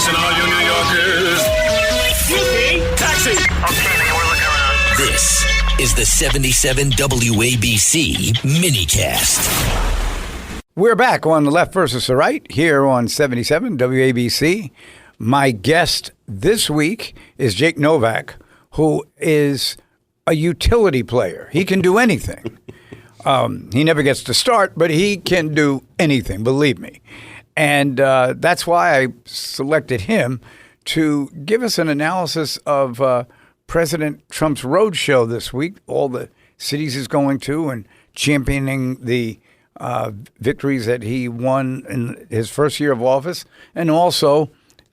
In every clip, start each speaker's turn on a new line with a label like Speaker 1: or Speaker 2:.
Speaker 1: Attention, all you New Yorkers. Taxi.
Speaker 2: Okay, man, we're looking around.
Speaker 3: This is the 77 WABC minicast.
Speaker 4: We're back on the left versus the right here on 77 WABC. My guest this week is Jake Novak, who is a utility player. He can do anything. He never gets to start, but he can do anything, believe me. And that's why I selected him to give us an analysis of President Trump's roadshow this week, all the cities he's going to and championing the victories that he won in his first year of office and also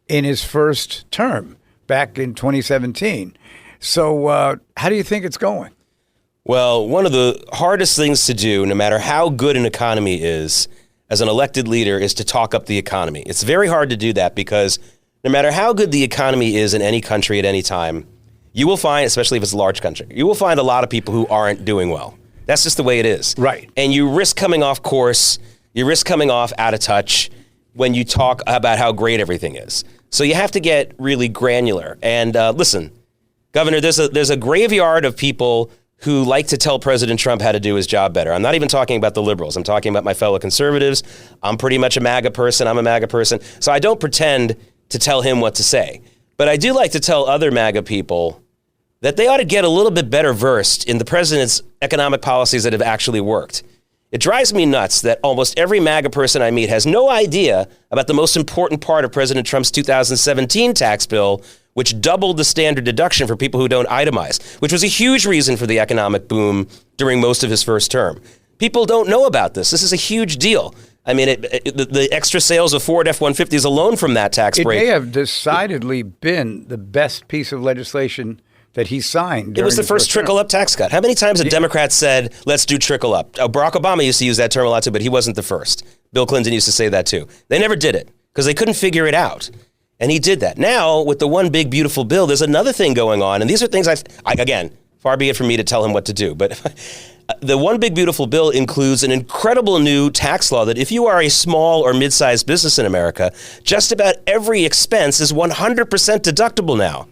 Speaker 4: in his first term back in 2017. So how do you think it's going?
Speaker 5: Well, one of the hardest things to do, no matter how good an economy is, as an elected leader, is to talk up the economy. It's very hard to do that because no matter how good the economy is in any country at any time, you will find, especially if it's a large country, you will find a lot of people who aren't doing well. That's just the way it is.
Speaker 4: Right.
Speaker 5: And you risk coming off course, you risk coming off out of touch when you talk about how great everything is. So you have to get really granular. And listen, Governor, there's a graveyard of people who like to tell President Trump how to do his job better. I'm not even talking about the liberals. I'm talking about my fellow conservatives. I'm pretty much a MAGA person. I'm a MAGA person. So I don't pretend to tell him what to say. But I do like to tell other MAGA people that they ought to get a little bit better versed in the president's economic policies that have actually worked. It drives me nuts that almost every MAGA person I meet has no idea about the most important part of President Trump's 2017 tax bill, which doubled the standard deduction for people who don't itemize, which was a huge reason for the economic boom during most of his first term. People don't know about this. This is a huge deal. I mean, the extra sales of Ford F-150s alone from that tax break.
Speaker 4: It may have decidedly been the best piece of legislation that he signed.
Speaker 5: It was the first trickle-up tax cut. How many times have Democrats said, let's do trickle-up? Barack Obama used to use that term a lot too, but he wasn't the first. Bill Clinton used to say that too. They never did it because they couldn't figure it out. And he did that. Now, with the one big, beautiful bill, there's another thing going on. And these are things again, far be it from me to tell him what to do. But the one big, beautiful bill includes an incredible new tax law that if you are a small or mid-sized business in America, just about every expense is 100% deductible now.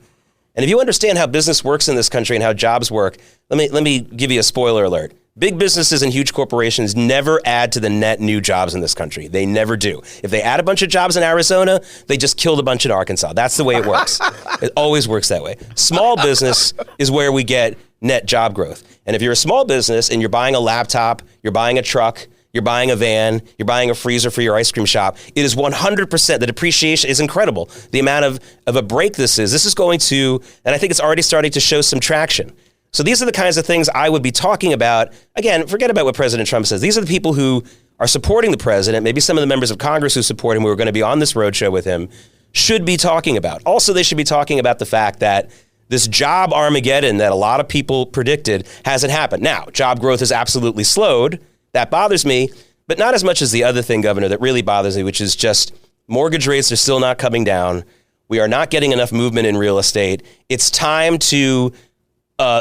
Speaker 5: And if you understand how business works in this country and how jobs work, let me give you a spoiler alert. Big businesses and huge corporations never add to the net new jobs in this country. They never do. If they add a bunch of jobs in Arizona, they just killed a bunch in Arkansas. That's the way it works. It always works that way. Small business is where we get net job growth. And if you're a small business and you're buying a laptop, you're buying a truck, you're buying a van, you're buying a freezer for your ice cream shop, it is 100%. The depreciation is incredible. The amount of a break this is going to, and I think it's already starting to show some traction. So these are the kinds of things I would be talking about. Again, forget about what President Trump says. These are the people who are supporting the president, maybe some of the members of Congress who support him, who are going to be on this roadshow with him, should be talking about. Also, they should be talking about the fact that this job Armageddon that a lot of people predicted hasn't happened. Now, job growth has absolutely slowed. That bothers me, but not as much as the other thing, Governor, that really bothers me, which is just mortgage rates are still not coming down. We are not getting enough movement in real estate. It's time to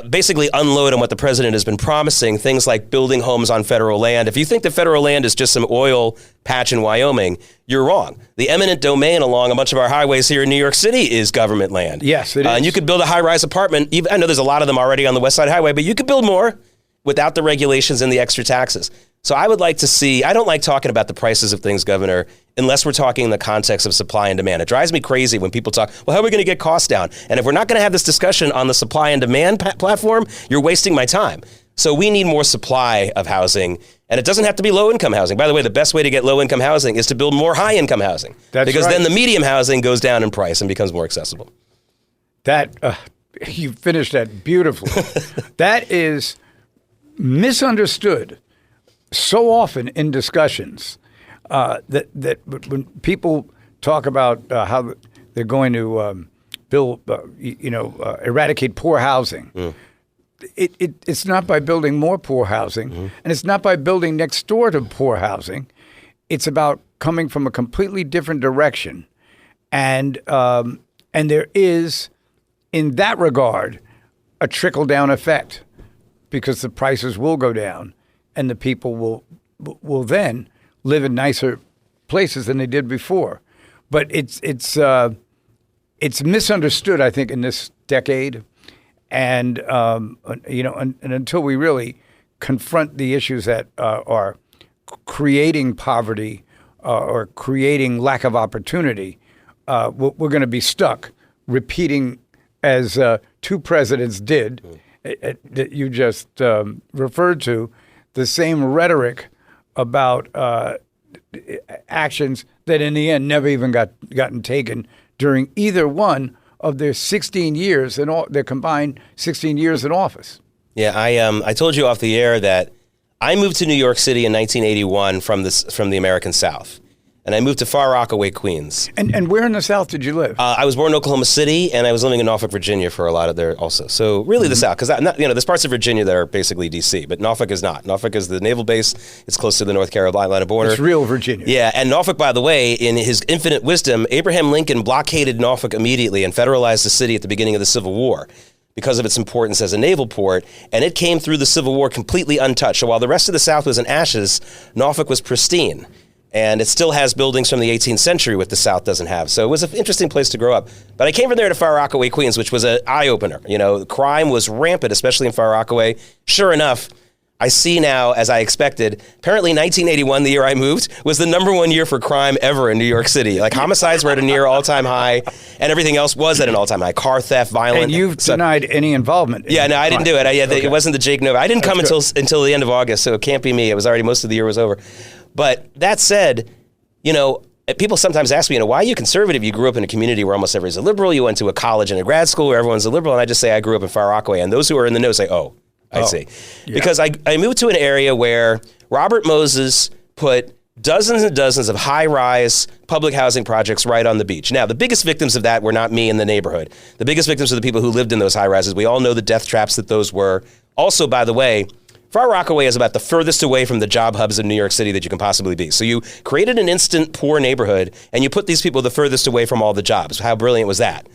Speaker 5: basically unload on what the president has been promising, things like building homes on federal land. If you think the federal land is just some oil patch in Wyoming, you're wrong. The eminent domain along a bunch of our highways here in New York City is government land.
Speaker 4: Yes, it is.
Speaker 5: And you could build a high-rise apartment. I know there's a lot of them already on the West Side Highway, but you could build more without the regulations and the extra taxes. So I would like to see, I don't like talking about the prices of things, Governor, unless we're talking in the context of supply and demand. It drives me crazy when people talk, well, how are we going to get costs down? And if we're not going to have this discussion on the supply and demand platform, you're wasting my time. So we need more supply of housing, and it doesn't have to be low-income housing. By the way, the best way to get low-income housing is to build more high-income housing.
Speaker 4: That's
Speaker 5: because
Speaker 4: right.
Speaker 5: Then the medium housing goes down in price and becomes more accessible.
Speaker 4: That, you finished that beautifully. That is misunderstood so often in discussions that when people talk about how they're going to eradicate poor housing, it's not by building more poor housing, and it's not by building next door to poor housing. It's about coming from a completely different direction, and there is, in that regard, a trickle-down effect, because the prices will go down and the people will then live in nicer places than they did before. But it's it's misunderstood, I think, in this decade. And, and until we really confront the issues that are creating poverty or creating lack of opportunity, we're going to be stuck repeating, as two presidents did, that you just referred to, the same rhetoric about actions that in the end never even gotten taken during either one of their 16 years their combined 16 years in office.
Speaker 5: Yeah, I told you off the air that I moved to New York City in 1981 from the American South. And I moved to Far Rockaway, Queens.
Speaker 4: And where in the South did you live?
Speaker 5: I was born in Oklahoma City, and I was living in Norfolk, Virginia for a lot of there also. So really the South, because there's parts of Virginia that are basically D.C., but Norfolk is not. Norfolk is the naval base. It's close to the North Carolina border.
Speaker 4: It's real Virginia.
Speaker 5: Yeah, and Norfolk, by the way, in his infinite wisdom, Abraham Lincoln blockaded Norfolk immediately and federalized the city at the beginning of the Civil War because of its importance as a naval port, and it came through the Civil War completely untouched. So while the rest of the South was in ashes, Norfolk was pristine. And it still has buildings from the 18th century, which the South doesn't have. So it was an interesting place to grow up. But I came from there to Far Rockaway, Queens, which was an eye-opener. Crime was rampant, especially in Far Rockaway. Sure enough, I see now, as I expected, apparently 1981, the year I moved, was the #1 year for crime ever in New York City. Like, homicides were at a near all-time high, and everything else was at an all-time high. Car theft, violence.
Speaker 4: And you've denied any involvement.
Speaker 5: Yeah, no, I didn't do it. It wasn't the Jake Novak. I didn't come until the end of August, so it can't be me. It was already, most of the year was over. But that said, people sometimes ask me, why are you conservative? You grew up in a community where almost everyone's a liberal. You went to a college and a grad school where everyone's a liberal. And I just say I grew up in Far Rockaway. And those who are in the know say, I see. Yeah. Because I moved to an area where Robert Moses put dozens and dozens of high-rise public housing projects right on the beach. Now, the biggest victims of that were not me in the neighborhood. The biggest victims were the people who lived in those high-rises. We all know the death traps that those were. Also, by the way, Far Rockaway is about the furthest away from the job hubs of New York City that you can possibly be. So you created an instant poor neighborhood, and you put these people the furthest away from all the jobs. How brilliant was that?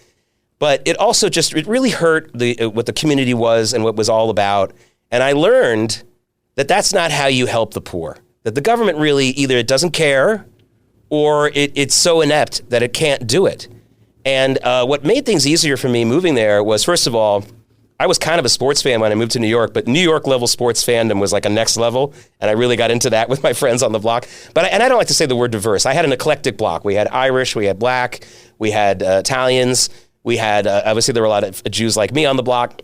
Speaker 5: But it also it really hurt what the community was and what it was all about. And I learned that that's not how you help the poor. That the government really, either it doesn't care or it's so inept that it can't do it. And what made things easier for me moving there was, first of all, I was kind of a sports fan when I moved to New York, but New York level sports fandom was like a next level, and I really got into that with my friends on the block. And I don't like to say the word diverse. I had an eclectic block. We had Irish, we had Black, we had Italians, we had, obviously there were a lot of Jews like me on the block,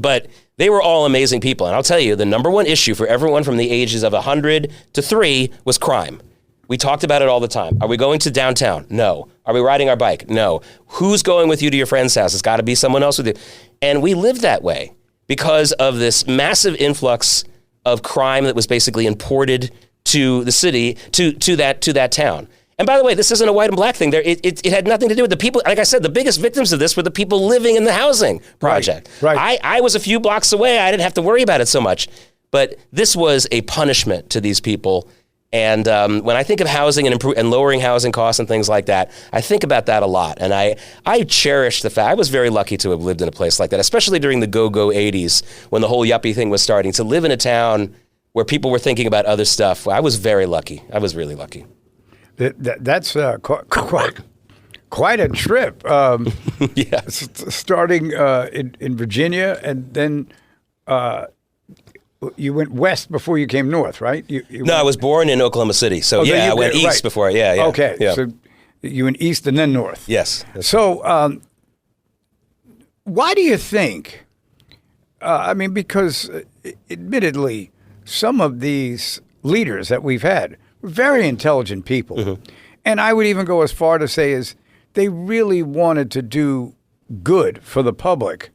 Speaker 5: but they were all amazing people. And I'll tell you, the #1 issue for everyone from the ages of 100 to 3 was crime. We talked about it all the time. Are we going to downtown? No. Are we riding our bike? No. Who's going with you to your friend's house? It's got to be someone else with you. And we lived that way because of this massive influx of crime that was basically imported to the city, to that town. And by the way, this isn't a white and black thing. It had nothing to do with the people. Like I said, the biggest victims of this were the people living in the housing project.
Speaker 4: Right.
Speaker 5: I was a few blocks away. I didn't have to worry about it so much. But this was a punishment to these people. And when I think of housing and lowering housing costs and things like that, I think about that a lot. And I cherish the fact, I was very lucky to have lived in a place like that, especially during the go-go 80s when the whole yuppie thing was starting, to live in a town where people were thinking about other stuff. I was very lucky. I was really lucky.
Speaker 4: That's quite a trip.
Speaker 5: Yeah.
Speaker 4: Starting in Virginia, and then you went west before you came north, right?
Speaker 5: No, I was born in Oklahoma City. So, I went east before. Yeah.
Speaker 4: Okay. Yeah. So you went east and then north.
Speaker 5: Yes.
Speaker 4: So why do you think, because admittedly, some of these leaders that we've had were very intelligent people. Mm-hmm. And I would even go as far to say is they really wanted to do good for the public.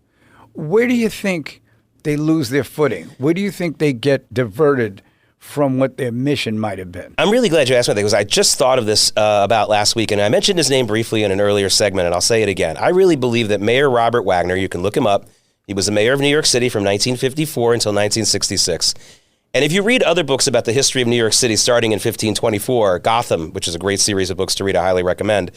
Speaker 4: Where do you think they lose their footing? Where do you think they get diverted from what their mission might have been?
Speaker 5: I'm really glad you asked me that, because I just thought of this about last week, and I mentioned his name briefly in an earlier segment, and I'll say it again. I really believe that Mayor Robert Wagner, you can look him up, he was the mayor of New York City from 1954 until 1966. And if you read other books about the history of New York City starting in 1524, Gotham, which is a great series of books to read, I highly recommend,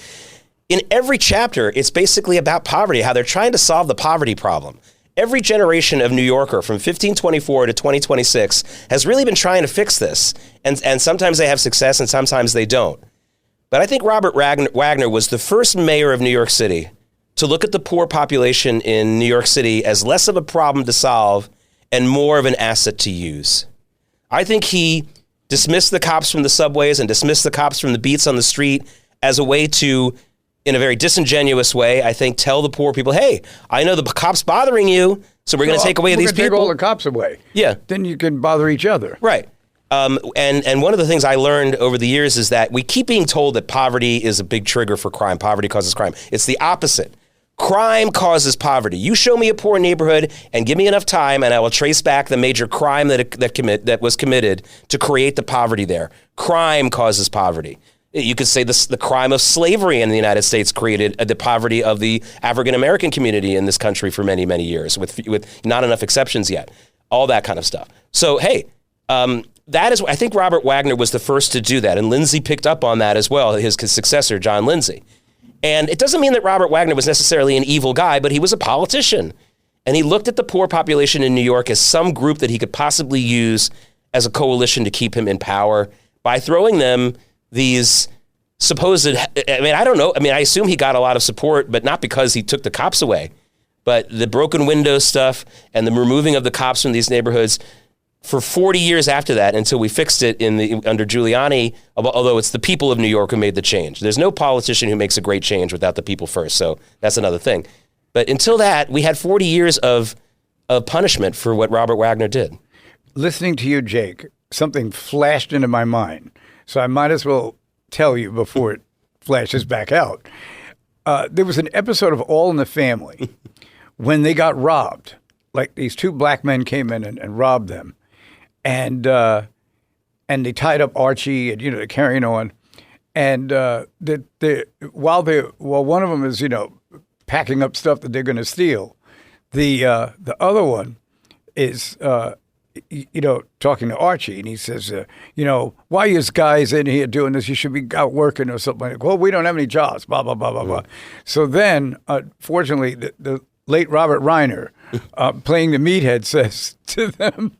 Speaker 5: in every chapter, it's basically about poverty, how they're trying to solve the poverty problem. Every generation of New Yorker from 1524 to 2026 has really been trying to fix this. And sometimes they have success and sometimes they don't. But I think Robert Wagner was the first mayor of New York City to look at the poor population in New York City as less of a problem to solve and more of an asset to use. I think he dismissed the cops from the subways and dismissed the cops from the beats on the street as a way to, in a very disingenuous way, I think, tell the poor people, hey, I know the cops bothering you, so we're going to take away these people.
Speaker 4: Take all the cops away.
Speaker 5: Yeah.
Speaker 4: Then you can bother each other.
Speaker 5: Right. And one of the things I learned over the years is that we keep being told that poverty is a big trigger for crime. Poverty causes crime. It's the opposite. Crime causes poverty. You show me a poor neighborhood and give me enough time, and I will trace back the major crime that was committed to create the poverty there. Crime causes poverty. You could say the crime of slavery in the United States created the poverty of the African American community in this country for many, many years, with not enough exceptions yet. All that kind of stuff. So, hey, that is, I think Robert Wagner was the first to do that, and Lindsay picked up on that as well, his successor, John Lindsay. And it doesn't mean that Robert Wagner was necessarily an evil guy, but he was a politician. And he looked at the poor population in New York as some group that he could possibly use as a coalition to keep him in power by throwing them these supposed, I don't know. I assume he got a lot of support, but not because he took the cops away. But the broken window stuff and the removing of the cops from these neighborhoods for 40 years after that, until we fixed it under Giuliani, although it's the people of New York who made the change. There's no politician who makes a great change without the people first, so that's another thing. But until that, we had 40 years of punishment for what Robert Wagner did.
Speaker 4: Listening to you, Jake, something flashed into my mind, so I might as well tell you before it flashes back out. There was an episode of All in the Family when they got robbed. Like these two black men came in and robbed them. And they tied up Archie, and they're carrying on, and while one of them is packing up stuff that they're going to steal, the other one is talking to Archie, and he says, why you guys in here doing this? You should be out working or something. Like, well, we don't have any jobs. Blah blah blah blah blah. So then, fortunately, the late Robert Reiner, playing the meathead, says to them,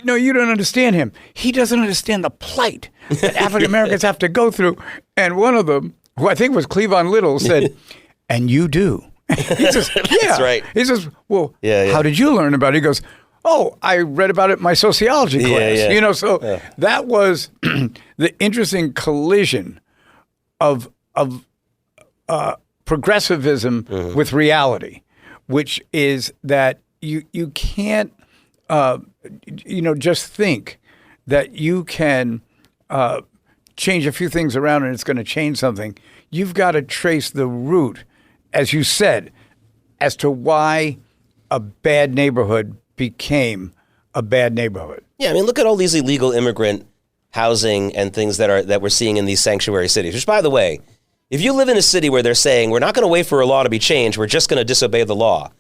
Speaker 4: you don't understand him. He doesn't understand the plight that African Americans have to go through. And one of them, who I think was Cleavon Little, said, and you do. He says, yeah.
Speaker 5: That's right.
Speaker 4: He says, well, how did you learn about it? He goes, oh, I read about it in my sociology class. So that was the interesting collision of progressivism with reality, which is that you can't just think that you can change a few things around and it's going to change something. You've got to trace the root, as you said, as to why a bad neighborhood became a bad neighborhood.
Speaker 5: Yeah, look at all these illegal immigrant housing and things that we're seeing in these sanctuary cities, which, by the way, if you live in a city where they're saying, we're not going to wait for a law to be changed, we're just going to disobey the law,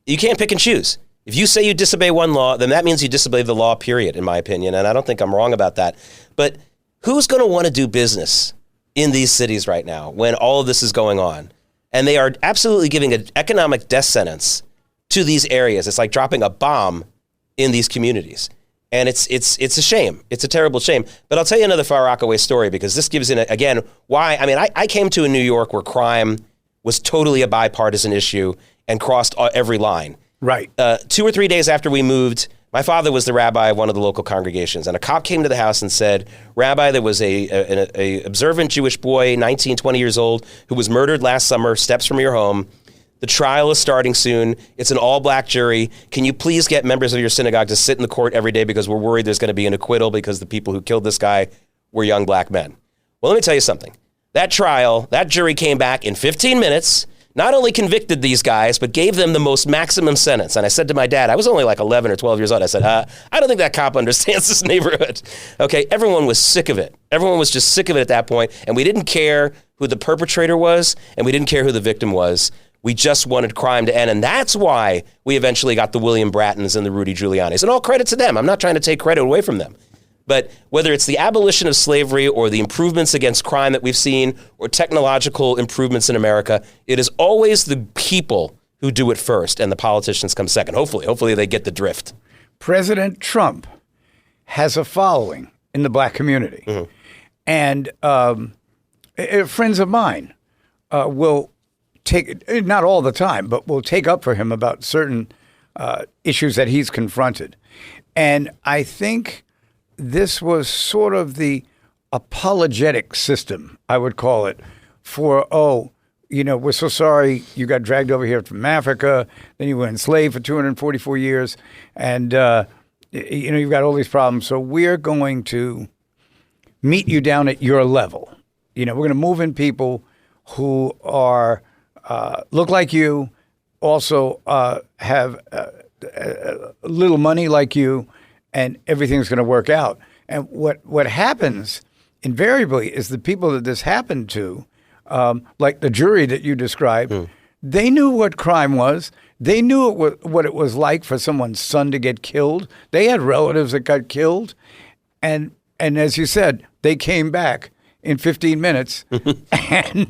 Speaker 5: you can't pick and choose. If you say you disobey one law, then that means you disobey the law, period, in my opinion. And I don't think I'm wrong about that. But who's going to want to do business in these cities right now when all of this is going on? And they are absolutely giving an economic death sentence to these areas. It's like dropping a bomb in these communities. And it's a shame. It's a terrible shame. But I'll tell you another Far Rockaway story, because this gives in, again, why. I came to a New York where crime was totally a bipartisan issue and crossed every line.
Speaker 4: Right.
Speaker 5: 2 or 3 days after we moved, my father was the rabbi of one of the local congregations, and a cop came to the house and said, Rabbi, there was a observant Jewish boy, 19, 20 years old, who was murdered last summer, steps from your home. The trial is starting soon. It's an all-black jury. Can you please get members of your synagogue to sit in the court every day, because we're worried there's going to be an acquittal because the people who killed this guy were young black men. Well, let me tell you something. That jury came back in 15 minutes, not only convicted these guys, but gave them the most maximum sentence. And I said to my dad, I was only like 11 or 12 years old. I said, I don't think that cop understands this neighborhood. Okay, everyone was sick of it. Everyone was just sick of it at that point. And we didn't care who the perpetrator was, and we didn't care who the victim was. We just wanted crime to end. And that's why we eventually got the William Brattons and the Rudy Giulianis. And all credit to them. I'm not trying to take credit away from them. But whether it's the abolition of slavery or the improvements against crime that we've seen or technological improvements in America, it is always the people who do it first and the politicians come second. Hopefully they get the drift.
Speaker 4: President Trump has a following in the black community. Mm-hmm. And friends of mine will not all the time, but will take up for him about certain issues that he's confronted. And I think this was sort of the apologetic system, I would call it, for, we're so sorry you got dragged over here from Africa, then you were enslaved for 244 years, and, you've got all these problems, so we're going to meet you down at your level. We're going to move in people who are look like you, also have little money like you, and everything's going to work out. And what happens invariably is the people that this happened to, like the jury that you described, they knew what crime was. They knew what it was like for someone's son to get killed. They had relatives that got killed. And as you said, they came back in 15 minutes. And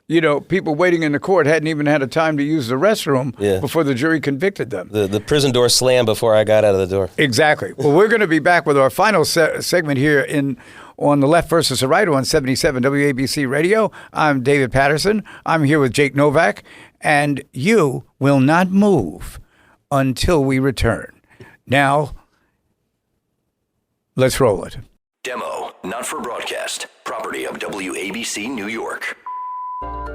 Speaker 4: the people waiting in the court hadn't even had a time to use the restroom before the jury convicted them.
Speaker 5: The prison door slammed before I got out of the door.
Speaker 4: Exactly. Well, we're going to be back with our final segment here on the Left versus the Right on 77 WABC Radio. I'm David Patterson. I'm here with Jake Novak, and you will not move until we return. Now, let's roll it.
Speaker 3: Demo, not for broadcast. Property of WABC New York.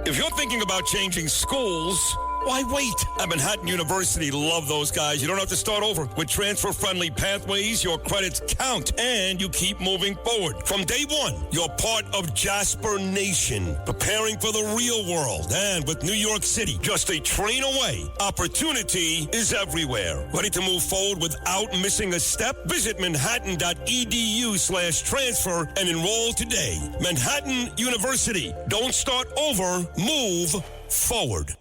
Speaker 1: If you're thinking about changing schools, why wait? At Manhattan University, love those guys. You don't have to start over. With transfer-friendly pathways, your credits count, and you keep moving forward. From day one, you're part of Jasper Nation, preparing for the real world. And with New York City just a train away, opportunity is everywhere. Ready to move forward without missing a step? Visit manhattan.edu/transfer and enroll today. Manhattan University. Don't start over, move forward.